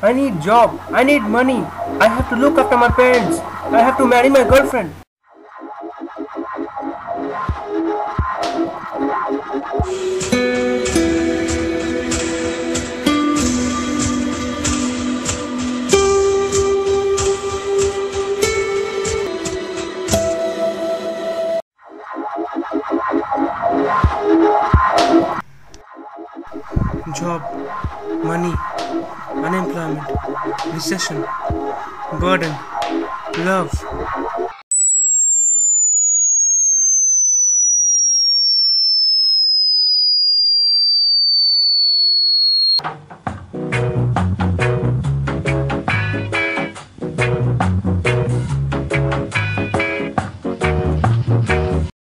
I need job. I need money. I have to look after my parents. I have to marry my girlfriend. Job, money, unemployment, recession, burden, love.